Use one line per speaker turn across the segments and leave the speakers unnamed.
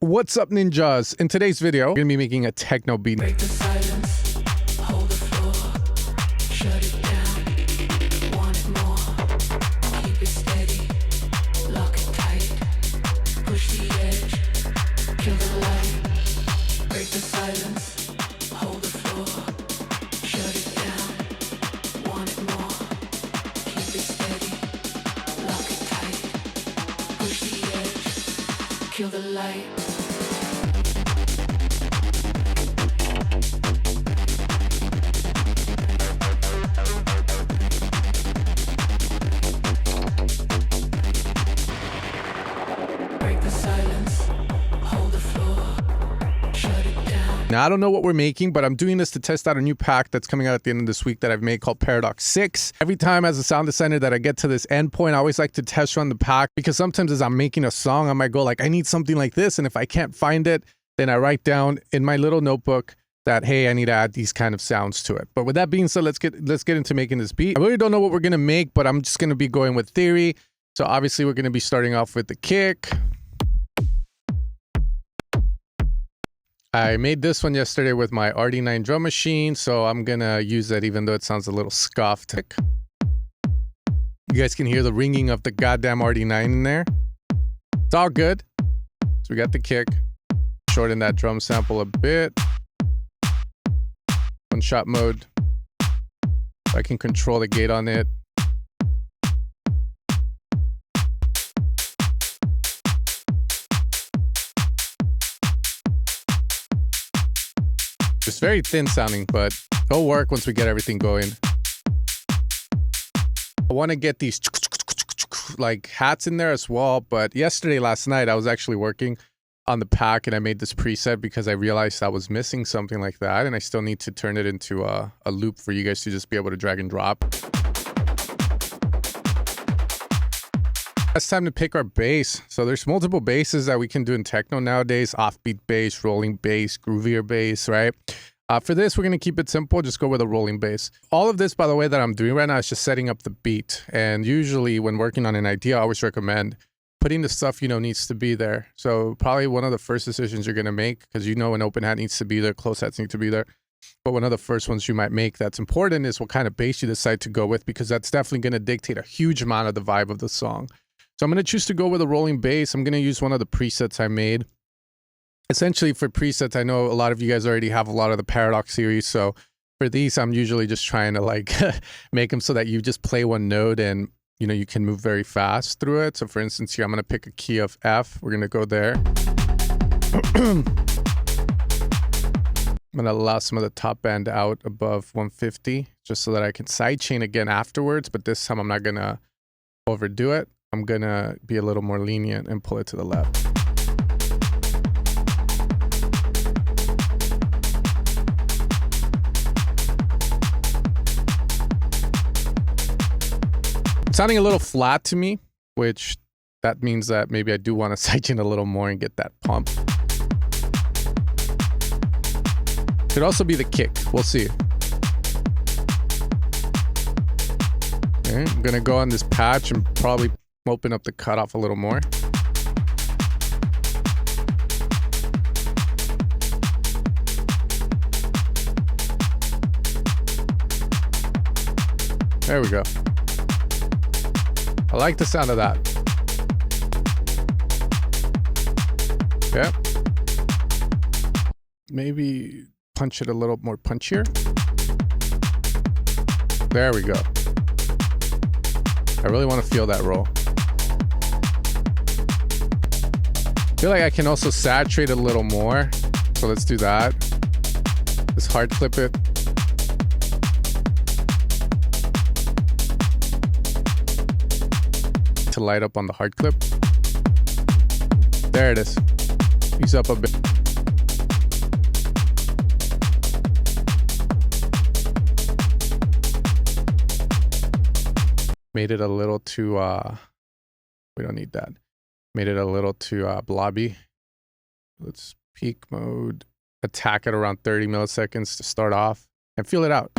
What's up, ninjas? In today's video, we're gonna be making a techno beat.
Break the silence, hold the floor, shut it down, want it more, keep it steady, lock it tight, push the edge, kill the light. Break the silence, hold the floor, shut it down, want it more, keep it steady, lock it tight, push the edge, kill the light.
Now, I don't know what we're making, but I'm doing this to test out a new pack that's coming out at the end of this week that I've made called Paradox 6. Every time as a sound designer that I get to this end point, I always like to test run the pack because sometimes as I'm making a song, I might go like, I need something like this. And if I can't find it, then I write down in my little notebook that, hey, I need to add these kind of sounds to it. But with that being said, let's get into making this beat. I really don't know what we're going to make, but I'm just going to be going with theory. So obviously we're going to be starting off with the kick. I made this one yesterday with my RD9 drum machine, so I'm gonna use that even though it sounds a little scuffed. You guys can hear the ringing of the goddamn RD9 in there. It's all good. So we got the kick. Shorten that drum sample a bit. One shot mode. I can control the gate on it. It's very thin sounding, but it'll work once we get everything going. I want to get these like hats in there as well, but last night, I was actually working on the pack and I made this preset because I realized I was missing something like that, and I still need to turn it into a loop for you guys to just be able to drag and drop. It's time to pick our bass. So there's multiple basses that we can do in techno nowadays. Offbeat bass, rolling bass, groovier bass, right? For this, we're going to keep it simple. Just go with a rolling bass. All of this, by the way, that I'm doing right now is just setting up the beat. And usually when working on an idea, I always recommend putting the stuff needs to be there. So probably one of the first decisions you're going to make, because an open hat needs to be there, close hats need to be there. But one of the first ones you might make that's important is what kind of bass you decide to go with, because that's definitely going to dictate a huge amount of the vibe of the song. So I'm going to choose to go with a rolling bass. I'm going to use one of the presets I made. Essentially for presets, I know a lot of you guys already have a lot of the Paradox series. So for these, I'm usually just trying to like make them so that you just play one note and, you can move very fast through it. So for instance, here, I'm going to pick a key of F. We're going to go there. I'm going to allow some of the top band out above 150 just so that I can sidechain again afterwards. But this time I'm not going to overdo it. I'm going to be a little more lenient and pull it to the left. It's sounding a little flat to me, which that means that maybe I do want to sidechain a little more and get that pump. Could also be the kick. We'll see. Okay, I'm going to go on this patch and probably open up the cutoff a little more. There we go. I like the sound of that. Okay. Maybe punch it a little more punchier. There we go. I really want to feel that roll. I feel like I can also saturate it a little more. So let's do that. Just hard clip it. To light up on the hard clip. There it is. Ease up a bit. Made it a little too, we don't need that. Made it a little too blobby. Let's peak mode, attack at around 30 milliseconds to start off and feel it out.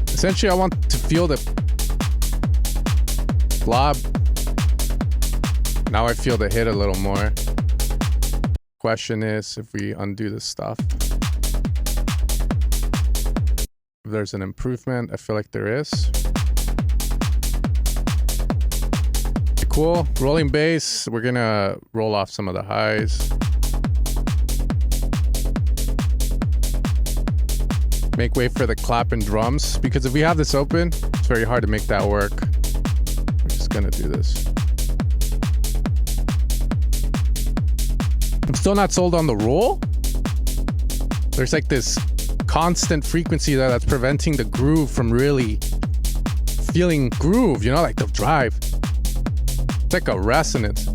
Essentially, I want to feel the blob Now I feel the hit a little more. Question is if we undo this stuff, if there's an improvement. I feel like there is. Cool. Rolling bass. We're gonna roll off some of the highs. Make way for the clap and drums, because if we have this open, it's very hard to make that work. We're just gonna do this. I'm still not sold on the roll. There's like this constant frequency that's preventing the groove from really feeling groove, you know, like the drive. It's like a resonance.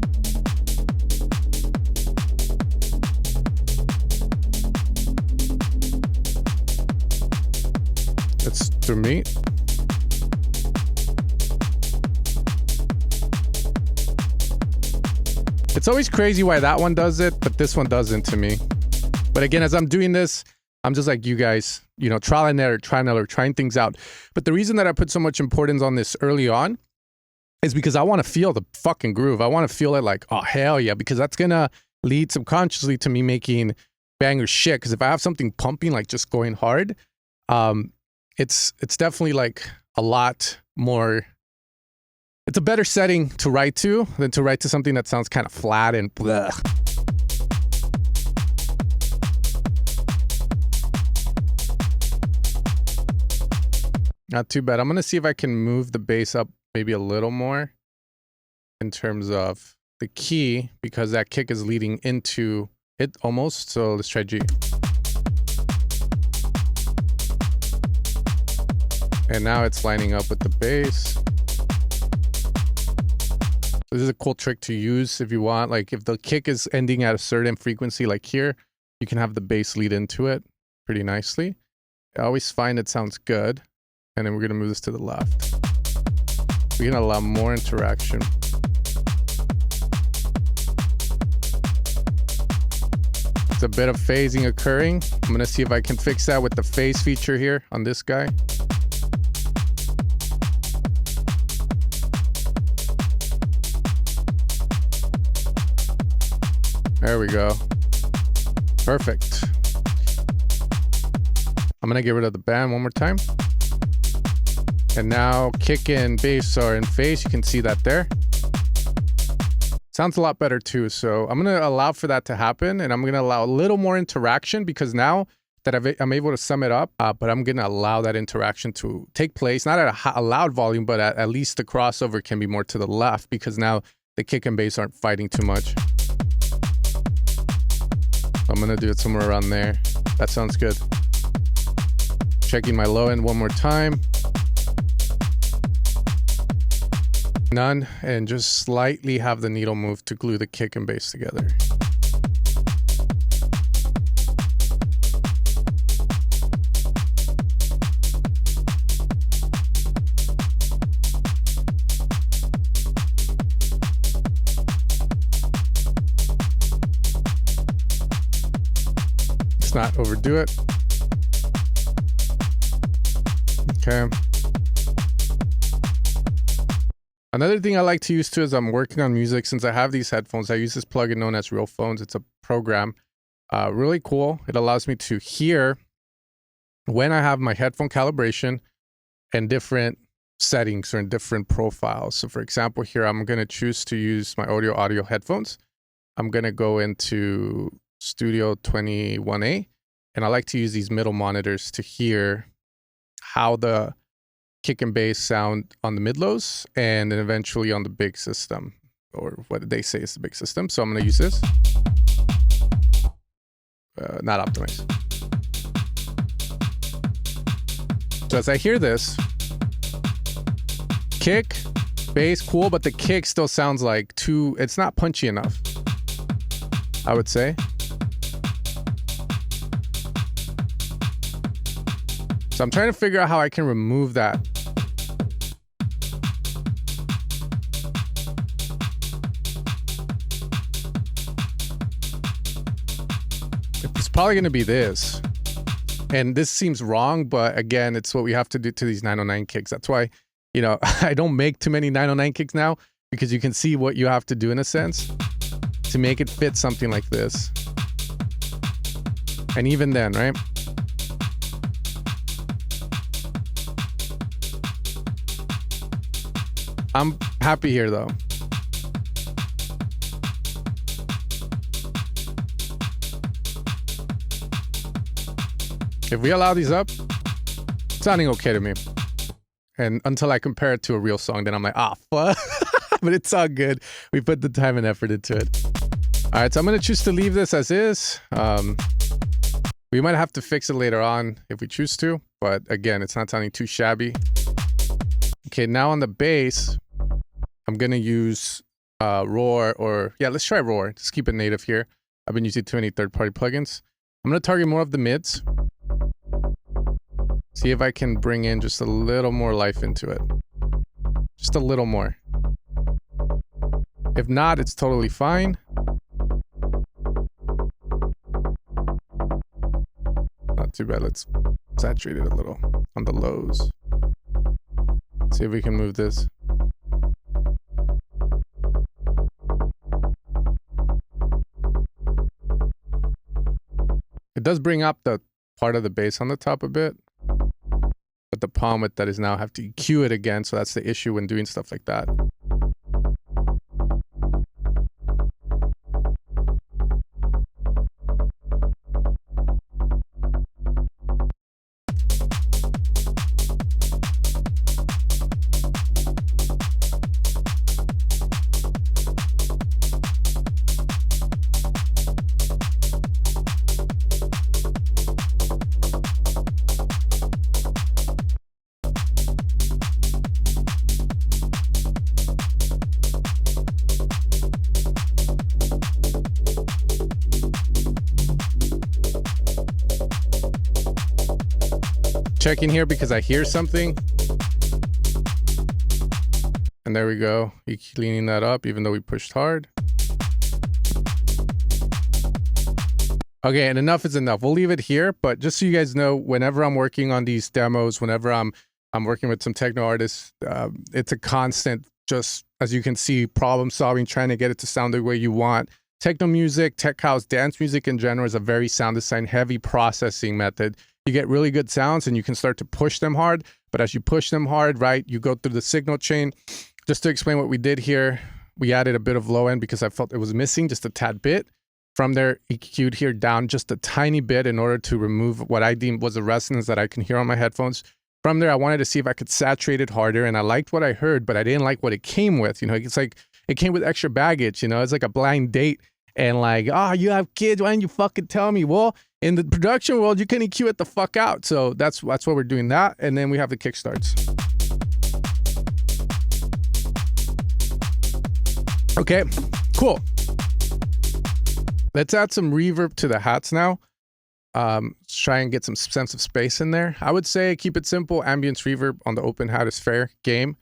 It's to me. It's always crazy why that one does it, but this one doesn't to me. But again, as I'm doing this, I'm just like you guys, you know, trial and error, trying things out. But the reason that I put so much importance on this early on is because I want to feel the fucking groove. I want to feel it like, oh, hell yeah, because that's going to lead subconsciously to me making banger shit. Because if I have something pumping, like just going hard, it's definitely like a lot more. It's a better setting to write to than to write to something that sounds kind of flat and bleh. Not too bad. I'm going to see if I can move the bass up maybe a little more in terms of the key, because that kick is leading into it almost. So let's try G. And now it's lining up with the bass. This is a cool trick to use if you want. Like if the kick is ending at a certain frequency, like here, you can have the bass lead into it pretty nicely. I always find it sounds good. And then we're going to move this to the left. We're going to allow more interaction. It's a bit of phasing occurring. I'm going to see if I can fix that with the phase feature here on this guy. There we go. Perfect. I'm going to get rid of the band one more time. And now kick and bass are in phase. You can see that there. Sounds a lot better too. So I'm going to allow for that to happen. And I'm going to allow a little more interaction, because now that I'm able to sum it up, but I'm going to allow that interaction to take place, not at a loud volume, but at least the crossover can be more to the left, because now the kick and bass aren't fighting too much. I'm going to do it somewhere around there. That sounds good. Checking my low end one more time. None, and just slightly have the needle move to glue the kick and bass together. Let's not overdo it. Okay. Another thing I like to use too as I'm working on music, since I have these headphones, I use this plugin known as Realphones. It's a program, really cool. It allows me to hear when I have my headphone calibration and different settings or in different profiles. So for example, here, I'm going to choose to use my audio headphones. I'm going to go into Studio 21A, and I like to use these middle monitors to hear how the kick and bass sound on the mid-lows, and then eventually on the big system, or what they say is the big system. So I'm going to use this. Not optimize. So as I hear this, kick, bass, cool, but the kick still sounds like it's not punchy enough, I would say. So I'm trying to figure out how I can remove that. It's probably going to be this. And this seems wrong, but again, it's what we have to do to these 909 kicks. That's why, you know, I don't make too many 909 kicks now, because you can see what you have to do in a sense to make it fit something like this. And even then, right? I'm happy here though. If we allow these up, it's sounding okay to me. And until I compare it to a real song, then I'm like, ah, fuck. But it's all good. We put the time and effort into it. All right, so I'm going to choose to leave this as is. We might have to fix it later on if we choose to. But again, it's not sounding too shabby. Okay, now on the bass, I'm going to use Roar or... Yeah, let's try Roar. Just keep it native here. I've been using too many third-party plugins. I'm going to target more of the mids. See if I can bring in just a little more life into it. Just a little more. If not, it's totally fine. Not too bad. Let's saturate it a little on the lows. See if we can move this. It does bring up the part of the bass on the top a bit. But the problem with that is now I have to EQ it again, so that's the issue when doing stuff like that. Checking here because I hear something. And there we go. Cleaning that up even though we pushed hard. Okay, and enough is enough. We'll leave it here, but just so you guys know, whenever I'm working on these demos, whenever I'm working with some techno artists, it's a constant, just as you can see, problem solving, trying to get it to sound the way you want. Techno music, tech house, dance music in general is a very sound design heavy processing method. You get really good sounds and you can start to push them hard. But as you push them hard, right, you go through the signal chain. Just to explain what we did here, we added a bit of low end because I felt it was missing just a tad bit. From there, EQ'd here down just a tiny bit in order to remove what I deemed was a resonance that I can hear on my headphones. From there, I wanted to see if I could saturate it harder, and I liked what I heard, but I didn't like what it came with. You know, it's like it came with extra baggage. You know, it's like a blind date. And like, oh, you have kids, why didn't you fucking tell me? Well, in the production world, you can EQ it the fuck out. So that's why we're doing that. And then we have the kickstarts. Okay, cool. Let's add some reverb to the hats now. Let's try and get some sense of space in there. I would say keep it simple. Ambience reverb on the open hat is fair game.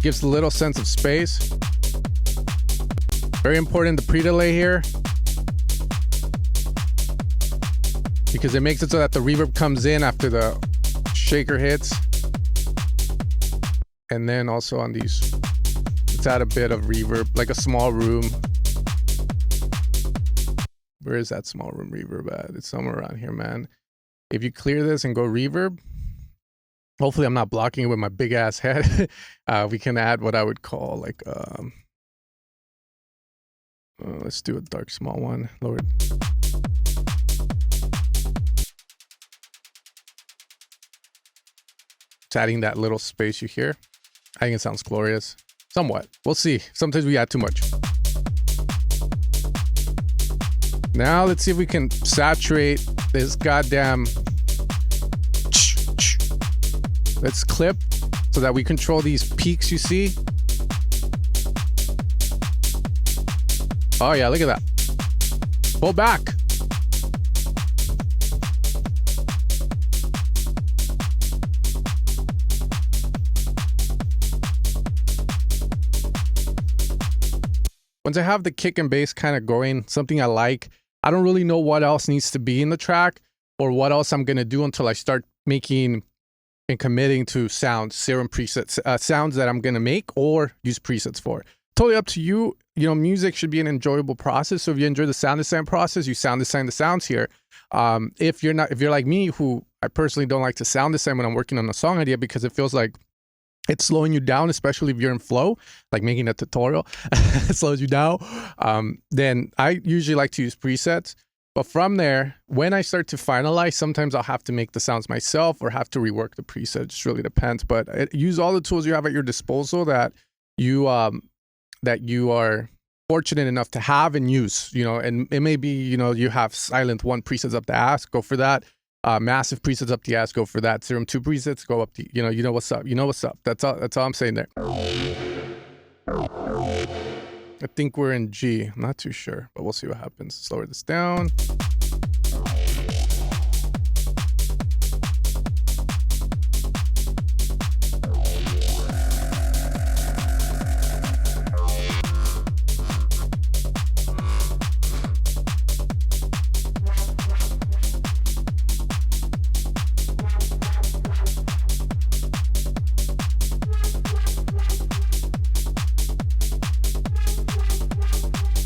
Gives a little sense of space. Very important, the pre-delay here, because it makes it so that the reverb comes in after the shaker hits. And then also on these, let's add a bit of reverb, like a small room. Where is that small room reverb at? It's somewhere around here, man. If you clear this and go reverb, hopefully I'm not blocking it with my big ass head. We can add what I would call like, let's do a dark small one. Lower it. It's adding that little space you hear. I think it sounds glorious. Somewhat. We'll see. Sometimes we add too much. Now let's see if we can saturate this goddamn... Let's clip so that we control these peaks you see. Oh yeah, look at that. Pull back. Once I have the kick and bass kind of going, something I like, I don't really know what else needs to be in the track or what else I'm going to do until I start making in committing to sounds, serum presets, sounds that I'm going to make or use presets for. Totally up to you. You know, music should be an enjoyable process. So if you enjoy the sound design process, you sound design the sounds here. If you're like me, who I personally don't like to sound design when I'm working on a song idea because it feels like it's slowing you down, especially if you're in flow, like making a tutorial, it slows you down. Then I usually like to use presets. But from there, when I start to finalize, sometimes I'll have to make the sounds myself or have to rework the preset. It just really depends. But use all the tools you have at your disposal that you are fortunate enough to have and use. You know, and it may be, you know, you have Silent 1 presets up the ass, go for that. Massive presets up the ass, go for that. Serum 2 presets, go up the, you know what's up. You know what's up. That's all I'm saying there. I think we're in G. I'm not too sure, but we'll see what happens. Let's lower this down.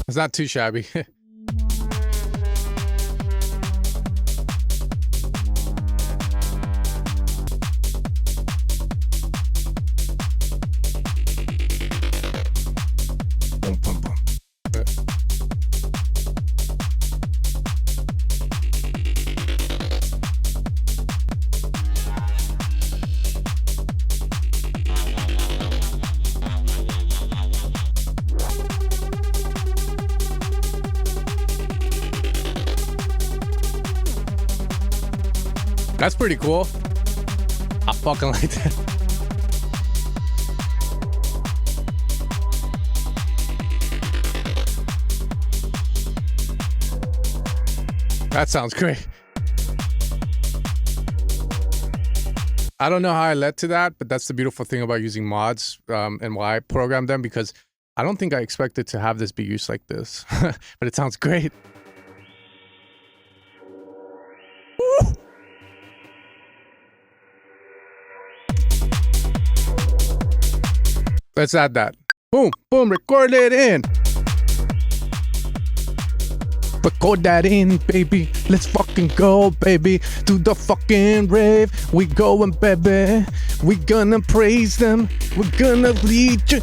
It's not too shabby. Boom, boom, boom. That's pretty cool. I fucking like that. That sounds great. I don't know how I led to that, but that's the beautiful thing about using mods and why I programmed them, because I don't think I expected to have this be used like this, but it sounds great. Let's add that. Boom, boom, record it in. Record that in, baby. Let's fucking go, baby. To the fucking rave. We going, baby. We gonna praise them. We're gonna lead you.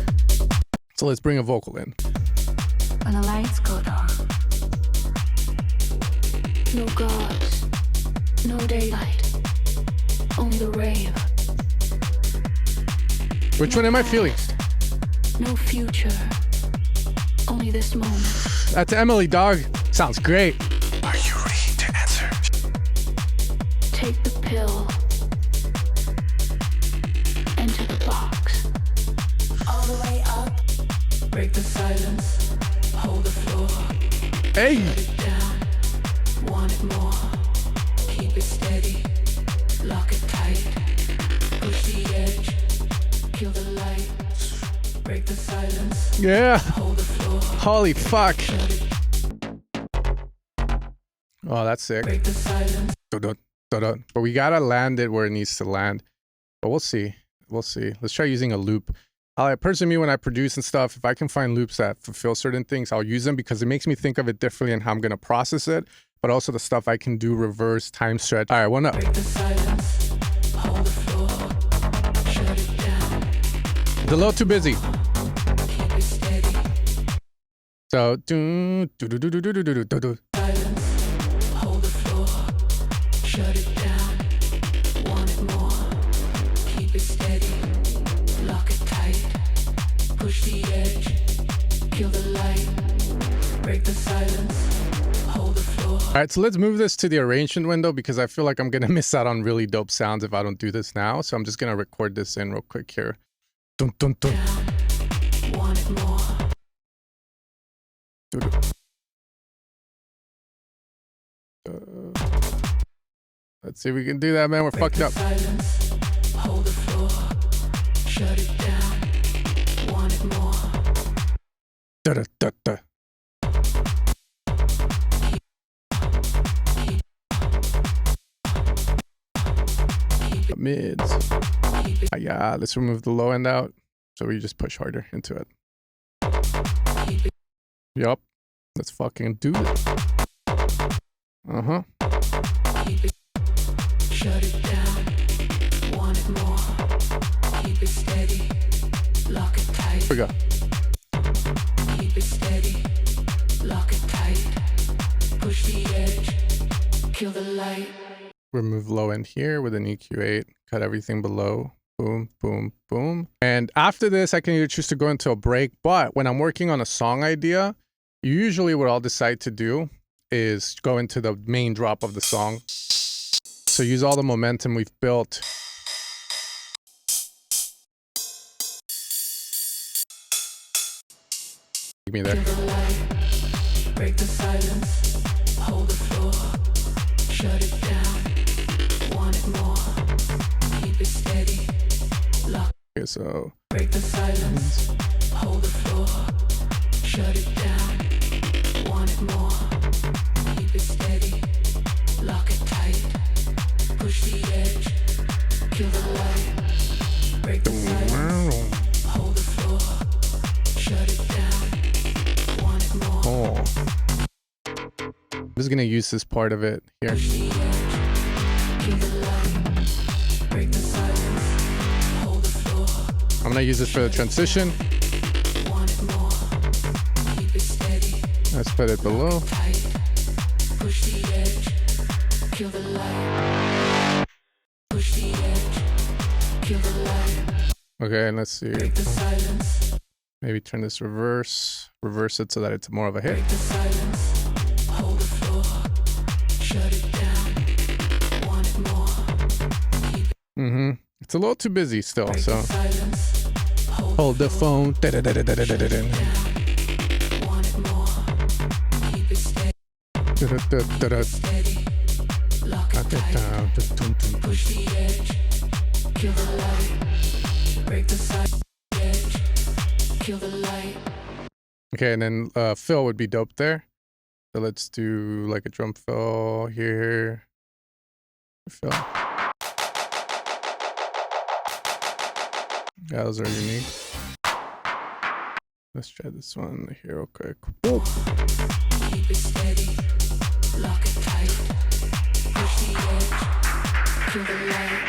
So let's bring a vocal in.
When the lights go dark, no gods, no daylight, only the rave.
Which one am I feeling?
No future, only this moment.
That's Emily, dog. Sounds great.
Are you ready to answer?
Take the pill. Enter the box. All the way up. Break the silence. Hold the floor.
Hey.
Put it down. Want it more. Keep it steady. Lock it tight. Push the edge. Kill the light. Break the silence.
Yeah.
Hold the floor.
Holy fuck.
Shut it.
Oh, that's sick.
Break the silence.
Dun-dun, dun-dun. But we gotta land it where it needs to land. But we'll see. We'll see. Let's try using a loop. Personally, when I produce and stuff, if I can find loops that fulfill certain things, I'll use them because it makes me think of it differently and how I'm gonna process it. But also the stuff I can do reverse, time stretch. All right, one up.
Break the silence. Hold the floor. Shut it down.
It's a little too busy.
Keep it steady.
So do do do do do do do do do.
Silence. Hold the floor. Shut it down. Want it more. Keep it steady. Lock it tight. Push the edge. Kill the light. Break the silence. Hold the floor.
All right, so let's move this to the arrangement window because I feel like I'm gonna miss out on really dope sounds if I don't do this now. So I'm just gonna record this in real quick here. Dun, dun, dun.
Want it more.
Do, do. Let's see if we can do that, man. We're
Break
fucked
the
up.
silence. Hold the floor. Shut it down. Want it more.
Da, da, da, da. mids. Yeah, let's remove the low end out. So we just push harder into it. Yup. Let's fucking do it. Uh-huh.
Shut it down. Want it more. Keep it steady. Lock it tight.
Here we go.
Keep it steady. Lock it tight. Push the edge. Kill the light.
Remove low end here with an EQ8. Cut everything below. Boom, boom, boom. And after this, I can either choose to go into a break. But when I'm working on a song idea, usually what I'll decide to do is go into the main drop of the song. So use all the momentum we've built. Give me there.
Kill the light. Break the silence. Hold the floor. Shut it down. Want it more. Keep it steady. Lock.
Okay, so
Break the silence. Hold the floor. Shut it down. Want it more. Keep it steady. Lock it tight. Push the edge. Kill the light. Break the silence. Hold the floor. Shut it down. Want it more.
oh. I'm just gonna use this part of it here.
Push the edge. Kill the light. Break the silence. Hold the floor.
I'm gonna use this for the transition.
Want it more. Keep it steady.
Let's put it below.
Tight. Push the edge. Kill the light. Push the edge. Kill the light.
Okay, and let's see.
Break the silence.
Maybe turn this reverse it so that it's more of a hit.
Break the silence. Hold the floor. Shut it down. Want it more. Keep
Mm-hmm. It's a little too busy still,
break
so
the silence.
hold the phone.
Da-da-da-da-da-da-da-da. Want it more. Keep it steady. Steady. Lock it tight. Push the edge. Kill the light. Break the silence. Edge. Kill the light.
Okay, and then fill would be dope there. So let's do like a drum fill here. Fill. Yeah, those are unique. Let's try this one here real quick. Whoa.
Keep it steady. Lock it tight. Push the edge. Kill the light.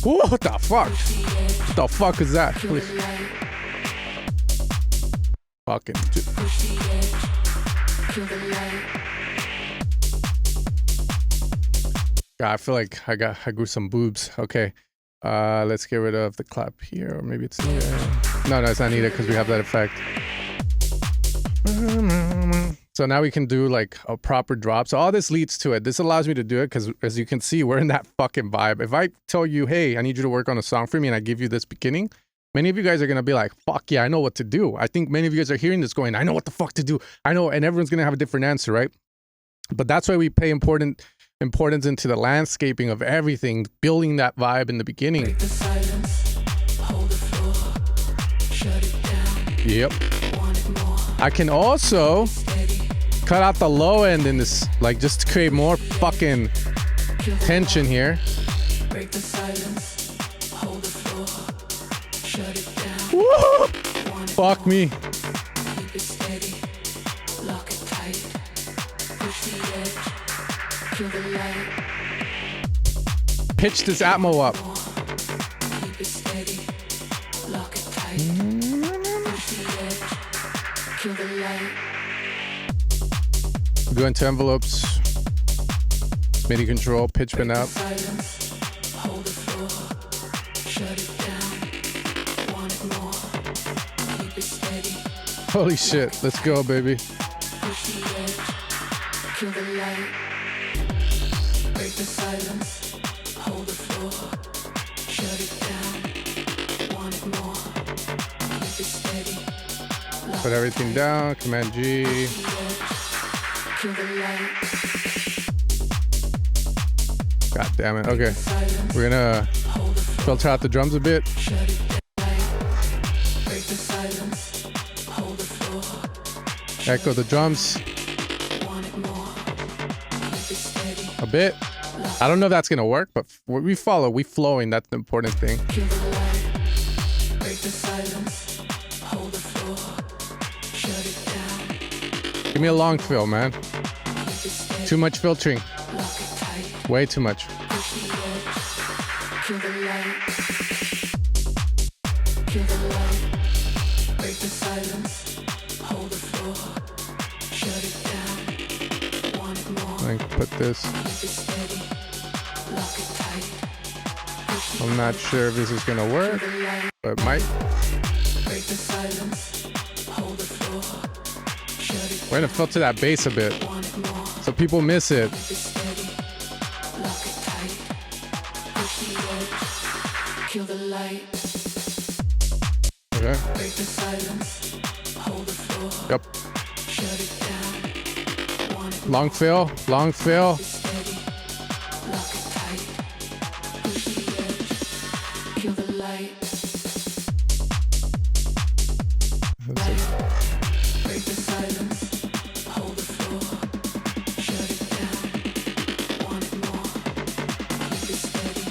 Whoa, what the fuck?
Push the edge.
What the fuck is that?
Kill
Please.
the light.
Fucking.
Push the edge. Kill the light.
God, I feel like I grew some boobs. Okay. Let's get rid of the clap here, or maybe it's needed. No, it's not needed because we have that effect. So now we can do like a proper drop. So all this leads to it. This allows me to do it because as you can see, we're in that fucking vibe. If I tell you, hey, I need you to work on a song for me, and I give you this beginning, many of you guys are going to be like, fuck yeah, I know what to do. I think many of you guys are hearing this going, I know what the fuck to do. I know, and everyone's going to have a different answer, right? But that's why we pay importance into the landscaping of everything, building that vibe in the beginning.
Break the silence. Hold the floor. Shut it down.
Yep.
Want it more.
I can also
Steady.
cut out the low end in this, like just to create more fucking
Kill the
tension here.
light. Break the silence. Hold the floor. Shut it down.
Woo!
Want it
Fuck me.
Keep it steady. Lock it tight. Push the edge. Kill the light.
Pitch this Atmo up.
More. Keep it steady. Lock it tight. Push the edge. Kill the light.
Go into envelopes. MIDI control, pitch bend up.
Silence. Hold the floor. Shut it down. Want it more. Keep it steady.
Holy shit. Let's go, baby.
Push the edge. Kill the light. Break the silence. Hold the floor. Shut it down. Want it more. Keep it steady.
Put everything down. Command G.
Kill the light.
God damn it. Okay.
Silence.
We're gonna
Hold the floor.
filter out the drums a bit.
Shut it down. Break the silence. Hold the floor.
Echo the drums
Want it more. Keep it steady.
a bit.
Lock
I don't know if that's gonna work, but we follow, we flowing. That's the important thing.
Kill the light, break the silence, hold the floor, shut it down,
Give me a long fill, man.
keep it steady,
Too much filtering.
lock it tight,
Way too much.
push the edge, kill the light, kill the light, break the silence, hold the floor, shut it down, want it more,
I can put this.
keep it steady, lock it tight, push the
I'm not sure if this is gonna work,
light,
but it might.
break the silence, hold the floor, shut it
We're gonna filter that bass a bit,
down, want it more.
so people miss it.
Keep it steady, lock it tight, push the edge, kill the light,
Okay.
break the silence, hold the floor,
Yep.
shut it down, want it
Long fill. Long fill.
steady, lock it tight, push the edge, kill the light, break the silence, hold the floor, shut it down, want it more, keep it steady,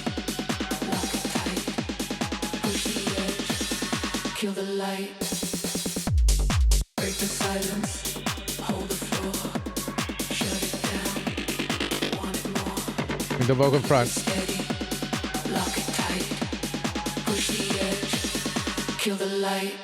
lock it tight, push the edge, kill the light, break the silence, hold the floor, shut it down, want it more,
In the vocal front.
steady, lock it tight, push the edge, kill the light.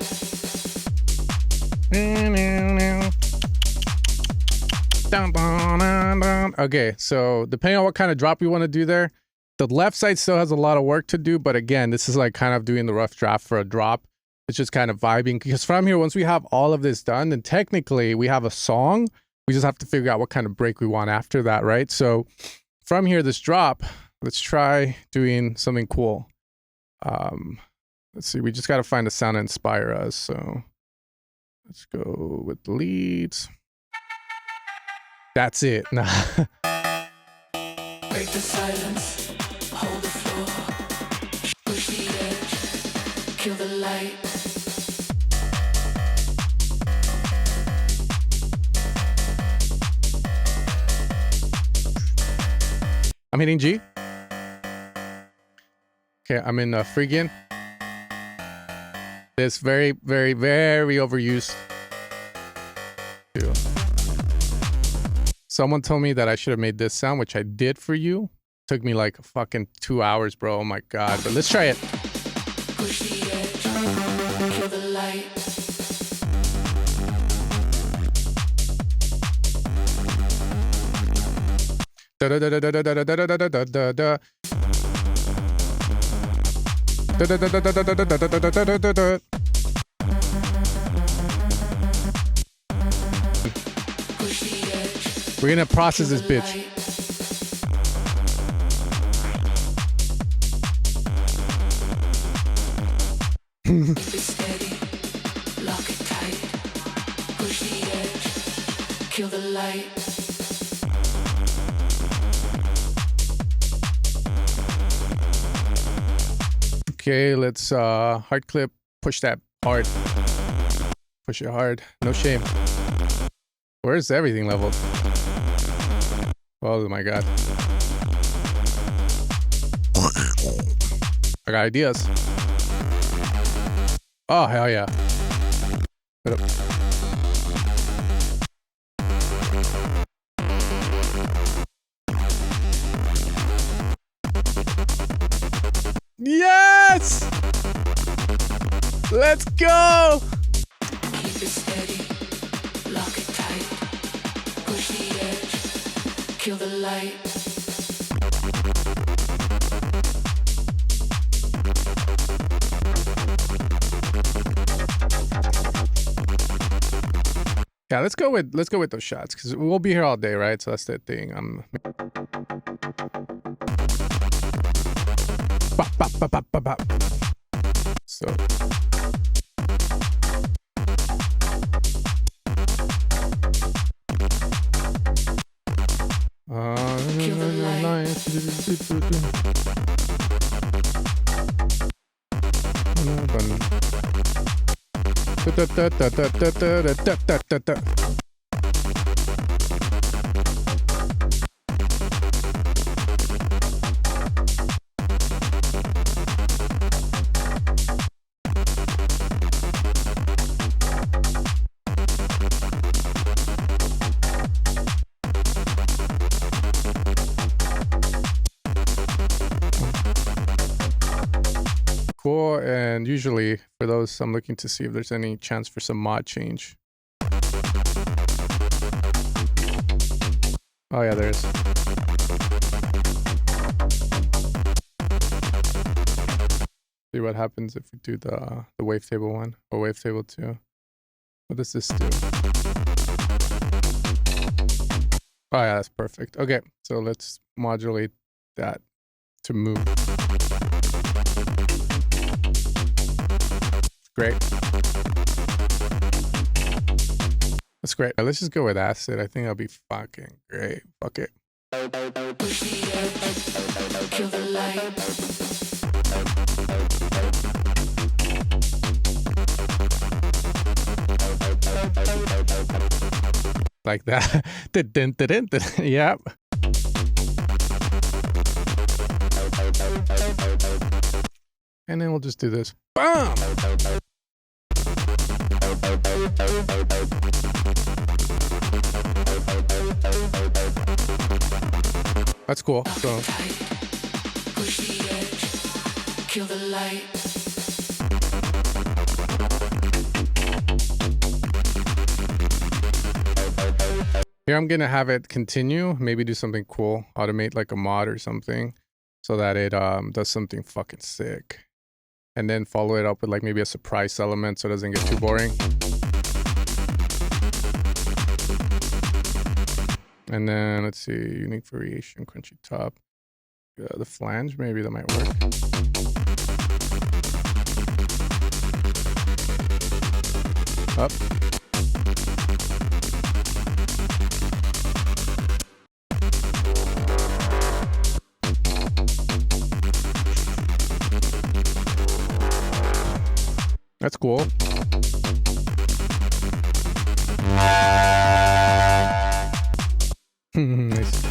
Okay, so depending on what kind of drop you want to do there, the left side still has a lot of work to do, but again, this is like kind of doing the rough draft for a drop. It's just kind of vibing, because from here, once we have all of this done, then technically we have a song. We just have to figure out what kind of break we want after that, right? So from here, this drop, let's try doing something cool. Let's see, we just got to find a sound to inspire us. So let's go with the leads. That's it. Nah.
Break the silence, hold the floor, push the edge, kill the light,
I'm hitting G. Okay, I'm in Phrygian. This very, very, very overused. Someone told me that I should have made this sound, which I did for you. Took me like fucking 2 hours, bro. Oh my god. But let's try it.
push the edge, kill the light,
Da da da da da da da da da da da da da da. Da da da da da da da da da da da da da da.
push the edge,
We're gonna process
kill
this
the
bitch.
light, keep it steady, lock it tight, push the edge, kill the light.
Okay, let's hard clip, push that hard. Push it hard. No shame. Where's everything leveled? Oh my god. I got ideas. Oh hell yeah. Put up. Yes! Let's go!
Keep it steady, lock it tight, push the edge, kill the light.
Yeah, let's go with those shots, because we'll be here all day, right? So that's the thing. Bop, bop, bop, bop, bop, bop. So
Kill the
then usually for those, I'm looking to see if there's any chance for some mod change. Oh yeah, there is. See what happens if we do the wavetable one or wavetable 2. What does this do? Oh yeah, that's perfect. Okay, so let's modulate that to move. Great. That's great. Let's just go with acid. I think that'll be fucking great. Fuck it.
Push the edge, kill the light.
Like that. Yep. And then we'll just do this. Bam! That's cool. So
Push the edge, kill the light.
here I'm gonna have it continue, maybe do something cool, automate like a mod or something so that it does something fucking sick. And then follow it up with like maybe a surprise element so it doesn't get too boring. And then let's see, unique variation, crunchy top. The flange, maybe that might work. Up. That's cool. Nice.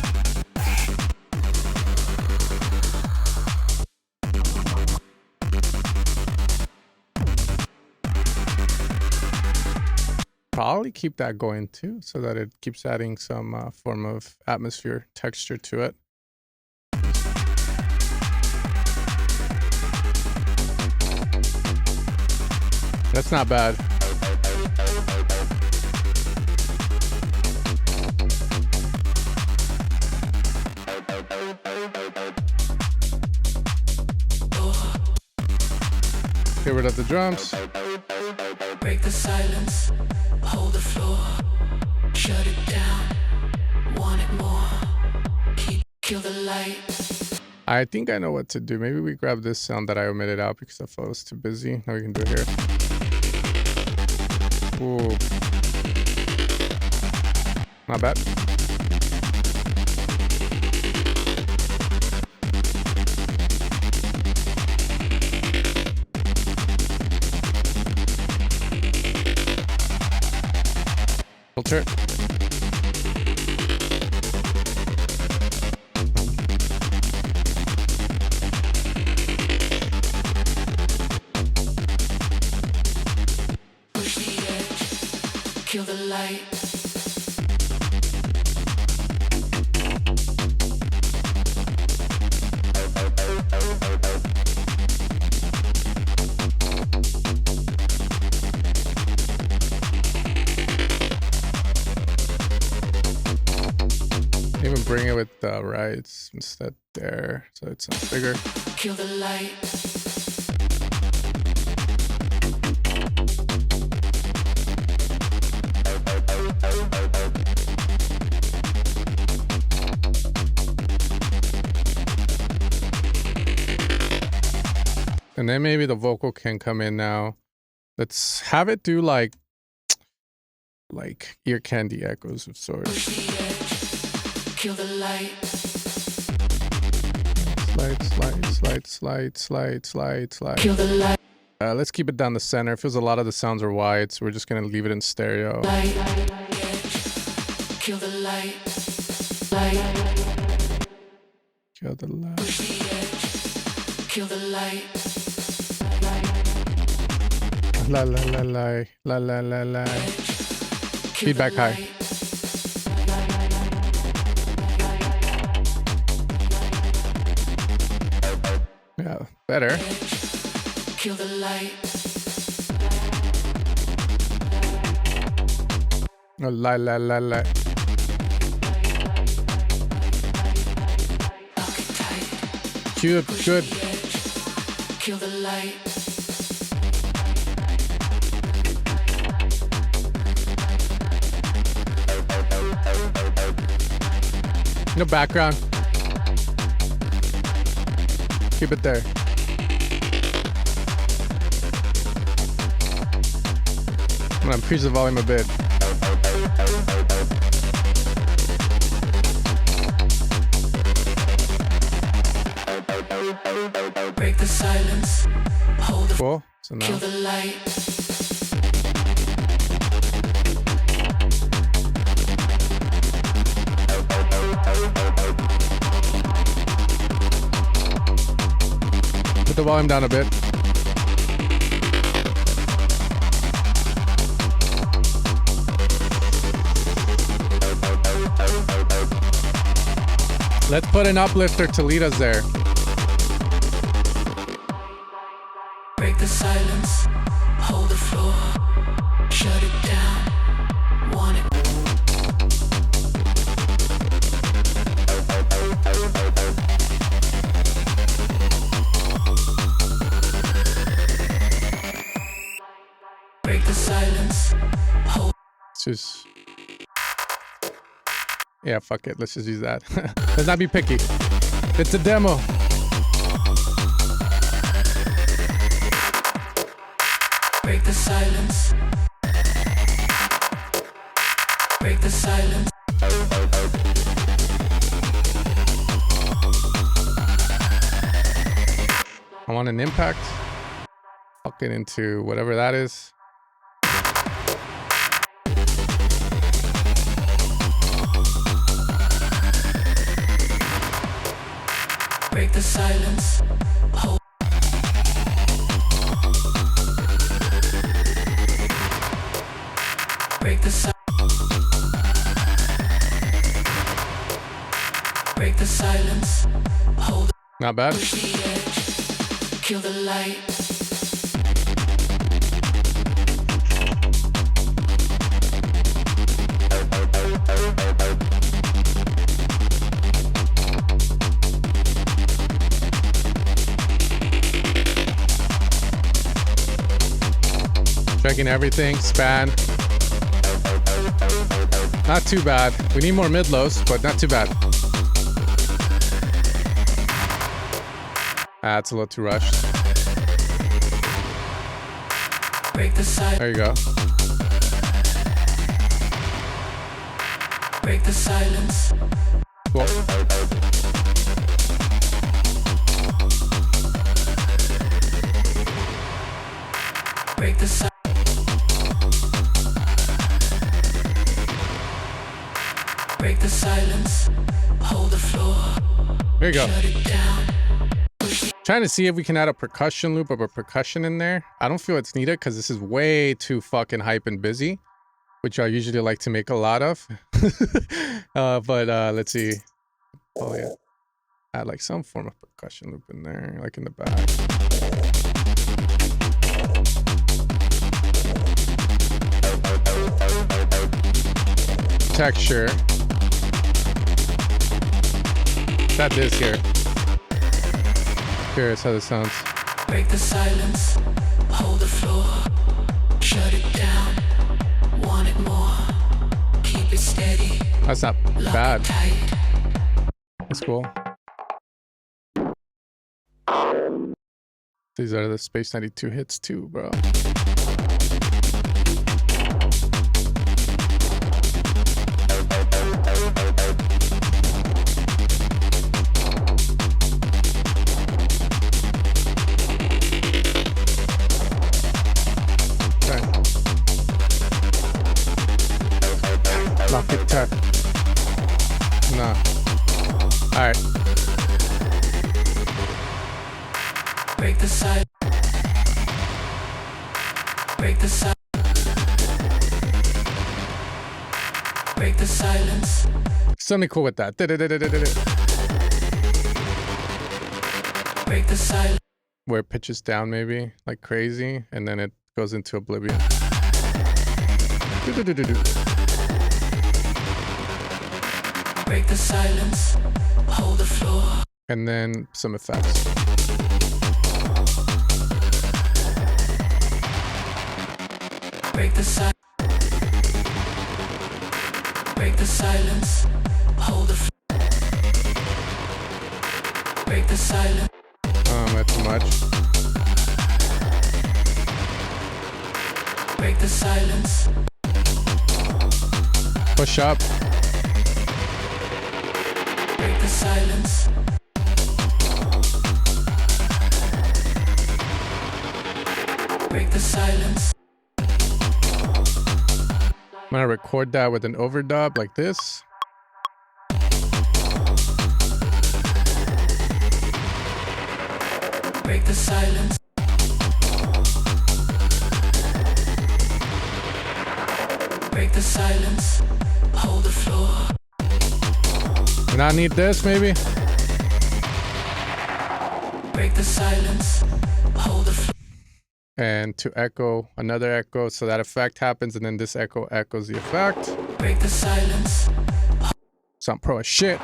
Probably keep that going too, so that it keeps adding some form of atmosphere texture to it. That's not bad. Get rid of the drums.
Break the silence, hold the floor, shut it down, want it more, kill the light.
I think I know what to do. Maybe we grab this sound that I omitted out because I thought it was too busy. Now we can do it here. Ooh. Not bad. Filter.
Push the edge, kill the light.
Even bring it with the rights instead there, so it sounds bigger.
Kill the light.
And then maybe the vocal can come in now. Let's have it do like Earcandy echoes of sorts.
Kill the light.
Slide.
Kill the light.
Let's keep it down the center. It feels a lot of the sounds are wide, so we're just gonna leave it in stereo.
Light. Kill the light. Light.
Kill the light.
Push the edge. Kill the light.
La la la la la la la la.
Kill
Feedback
the
high.
light.
Yeah, better.
kill the light.
Oh, la.
Lock it tight.
Cute, good.
Kill the light.
No background. Keep it there. I'm gonna increase the volume a bit.
Break the silence. Hold the
Cool. So now.
kill the light.
Put the volume down a bit. Let's put an uplifter to lead us there.
Break the silence. Hold the floor. Shut it down. Want it. Break the silence. Hold.
Let's just... Yeah, fuck it. Let's just use that. Let's not be picky. It's a demo.
Break the silence. Break the silence.
I want an impact. Fuck it into whatever that is.
Break the silence. Hold. Break the silence. Break the silence. Hold.
Not bad.
Push the edge. Kill the light.
Checking everything. Span. Not too bad. We need more mid-lows, but not too bad. Ah, it's a little too rushed.
Break the silence.
There you go.
Break the silence.
Cool.
Break the silence. Break the silence. Hold the floor.
There you go.
Shut it down.
Trying to see if we can add a percussion loop of a percussion in there. I don't feel it's needed because this is way too fucking hype and busy, which I usually like to make a lot of. But let's see. Oh yeah. Add like some form of percussion loop in there, like in the back. Texture. That is here. Curious how this sounds.
Break the silence. Hold the floor. Shut it down. Want it more. Keep it steady.
That's not
Lock
bad.
it tight.
That's cool. These are the Space 92 hits too, bro. Lock it tight. Nah. Alright.
Break the silence. Break the silence. Break the silence.
Something cool with that.
Break the silence.
where it pitches down maybe like crazy, and then it goes into oblivion.
Break the silence, hold the floor.
And then some effects.
Break the silence, hold the floor. Break the silence.
That's too much.
Break the silence.
Push up.
Break the silence. Break the silence.
I'm gonna record that with an overdub like this.
Break the silence. Break the silence. Hold the floor.
And I need this maybe.
Break the silence. Hold the floor.
And to echo, another echo, so that effect happens, and then this echo echoes the effect.
Break the silence.
Sound pro as shit.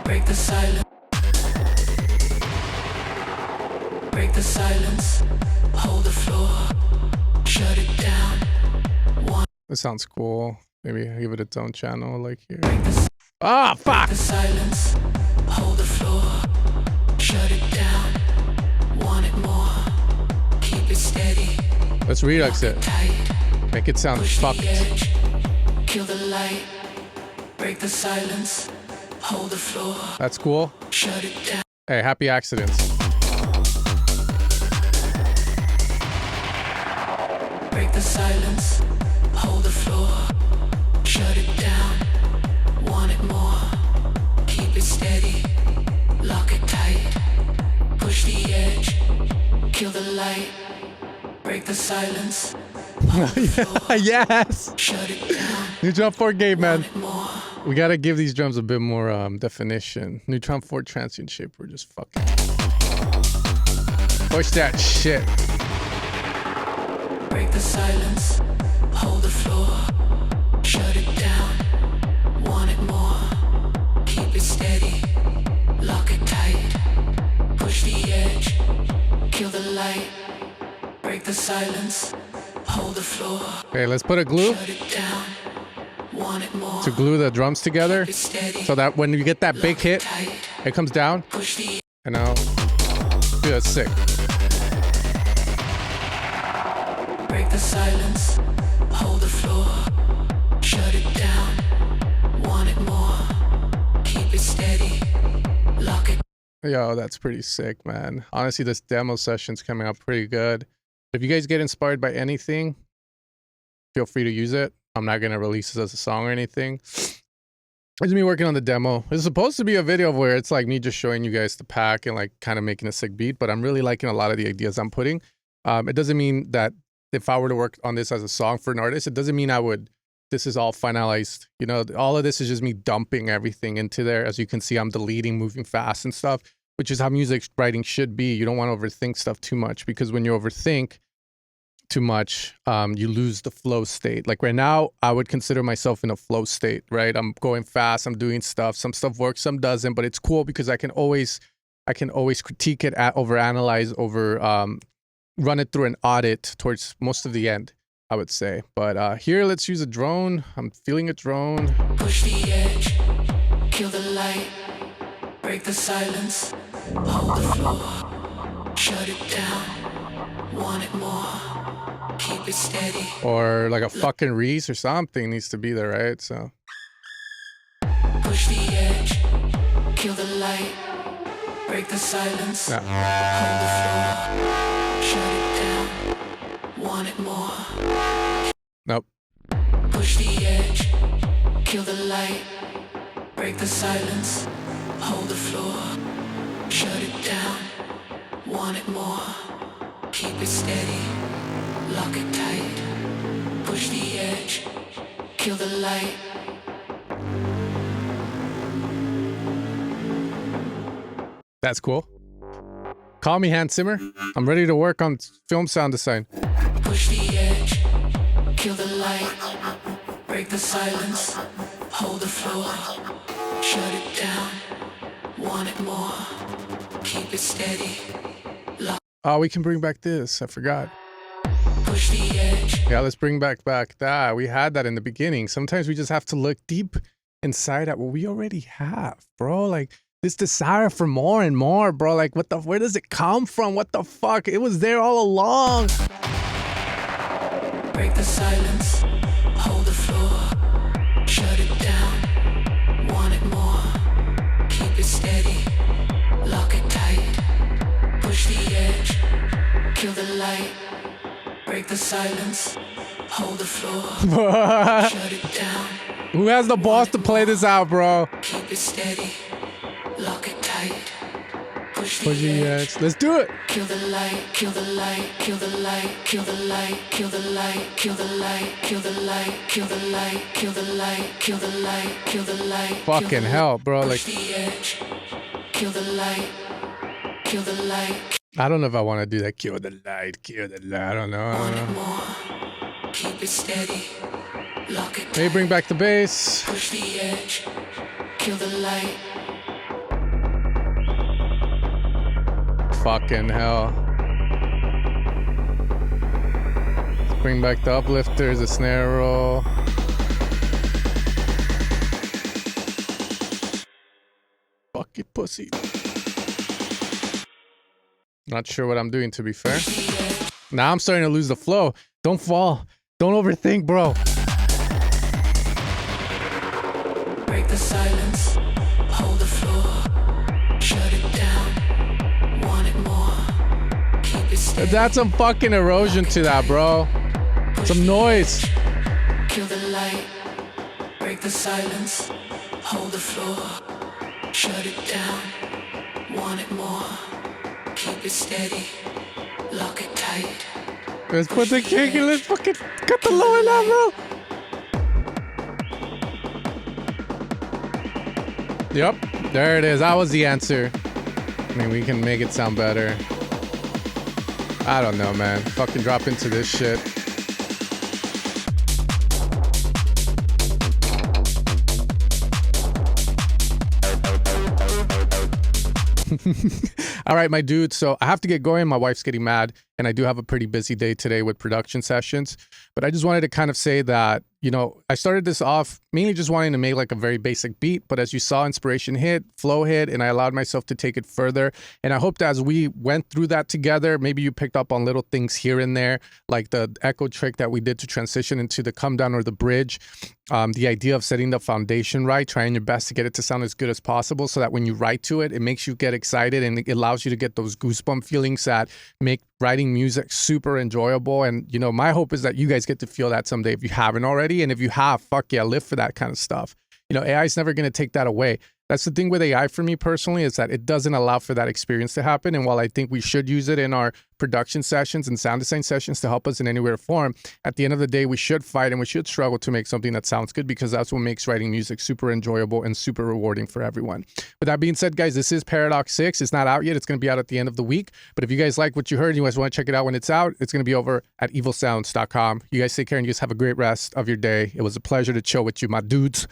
Break the silence. Break the silence. Hold the floor. Shut it down.
This sounds cool. Maybe give it its own channel like here.
Break the
Ah, fuck!
the silence. Hold the floor. Shut it down. Want it more. Keep it steady.
Let's remix it.
Tight.
Make it sound
Push
fucked.
the edge. Kill the light. Break the silence. Hold the floor.
That's cool.
Shut it down.
Hey, happy accidents.
Break the silence. Hold the floor. Shut it down. Want it more. Keep it steady. Lock it tight. Push the edge. Kill the light. Break the silence.
Yes!
Shut it down.
Neutron 4 game, man.
Want it more.
We gotta give these drums a bit more definition. Neutron 4 transient shape, we're just fucking. Push that shit.
Break the silence. Hold the floor. Shut it down. Want it more. Keep it steady. Lock it tight. Push the edge. Kill the light. Break the silence. Hold the floor.
Okay, let's put a glue
Shut it down. Want it more.
to glue the drums together
Keep it steady.
so that when you get that big
Lock
hit,
it tight.
it comes down.
Push the
And now, dude, that's sick.
Break the silence. Hold the floor. Shut it down. Want it more. Keep it steady. Lock it.
Yo, that's pretty sick, man. Honestly, this demo session's coming out pretty good. If you guys get inspired by anything, feel free to use it. I'm not gonna release this as a song or anything. It's me working on the demo. It's supposed to be a video where it's like me just showing you guys the pack and like kind of making a sick beat, but I'm really liking a lot of the ideas I'm putting. It doesn't mean that if I were to work on this as a song for an artist, it doesn't mean this is all finalized. You know, all of this is just me dumping everything into there. As you can see, I'm deleting, moving fast and stuff, which is how music writing should be. You don't want to overthink stuff too much, because when you overthink too much, you lose the flow state. Like right now, I would consider myself in a flow state, right? I'm going fast, I'm doing stuff. Some stuff works, some doesn't, but it's cool because I can always critique it, overanalyze, run it through an audit towards most of the end, I would say. But here, let's use a drone. I'm feeling a drone.
Push the edge. Kill the light. Break the silence. Hold the floor. Shut it down. Want it more. Keep it steady.
Or like a fucking Reese or something needs to be there, right? So
Push the edge. Kill the light. Break the silence.
yeah.
Hold the floor. Shut it down. Want it more.
Nope.
Push the edge. Kill the light. Break the silence. Hold the floor. Shut it down. Want it more. Keep it steady. Lock it tight. Push the edge. Kill the light.
That's cool. Call me Hans Zimmer. I'm ready to work on film sound design.
Push the edge, kill the light, break the silence, hold the floor, shut it down, want it more, keep it steady, lock.
Oh, we can bring back this. I forgot.
Push the edge,
Yeah, let's bring back that. We had that in the beginning. Sometimes we just have to look deep inside at what we already have, bro. Like this desire for more and more, bro. Like where does it come from? What the fuck? It was there all along.
break the silence, hold the floor, shut it down, want it more, keep it steady, lock it tight, push the edge, kill the light, break the silence, hold the floor, shut it down.
Who has the balls to play this out, bro?
Keep it steady, lock it tight, push
Push
the
the
edge,
edge. Let's do it.
kill the light, kill the light, kill the light, kill the light, kill the light, kill the light, kill the light, kill the light, kill the light, kill the light, kill the light.
Fucking hell, bro. Like,
Push the edge, kill the light, kill the light,
I don't know if I want to do that. Kill the light, kill the light. I don't know.
want it more, keep it steady, lock it
Maybe
tight,
bring back the bass.
push the edge, kill the light.
Fucking hell. Let's bring back the uplifters, the snare roll. Fuck it, pussy. Not sure what I'm doing, to be fair. Now I'm starting to lose the flow. Don't fall. Don't overthink, bro.
Break the silence, hold the floor, shut it down, want it more, keep it steady.
That's some fucking erosion to that, bro. Some noise.
Kill the light, break the silence, hold the floor, shut it down, want it more, keep it steady, lock it tight.
Let's put the kick and let's fucking cut the low end out, bro. Yep, there it is. That was the answer. I mean, we can make it sound better. I don't know, man. Fucking drop into this shit. All right, my dude. So I have to get going. My wife's getting mad, and I do have a pretty busy day today with production sessions. But I just wanted to kind of say that, you know, I started this off mainly just wanting to make like a very basic beat. But as you saw, inspiration hit, flow hit, and I allowed myself to take it further. And I hope that as we went through that together, maybe you picked up on little things here and there, like the echo trick that we did to transition into the come down or the bridge. The idea of setting the foundation right, trying your best to get it to sound as good as possible so that when you write to it, it makes you get excited and it allows you to get those goosebump feelings that make writing music super enjoyable. And, you know, my hope is that you guys get to feel that someday if you haven't already. And if you have, fuck yeah, live for that kind of stuff. You know, AI is never going to take that away. That's the thing with AI for me personally, is that it doesn't allow for that experience to happen. And while I think we should use it in our production sessions and sound design sessions to help us in any way or form, at the end of the day, we should fight and we should struggle to make something that sounds good, because that's what makes writing music super enjoyable and super rewarding for everyone. With that being said, guys, this is Paradox 6. It's not out yet. It's going to be out at the end of the week. But if you guys like what you heard and you guys want to check it out when it's out, it's going to be over at EvoSounds.com. You guys take care and you guys have a great rest of your day. It was a pleasure to chill with you, my dudes.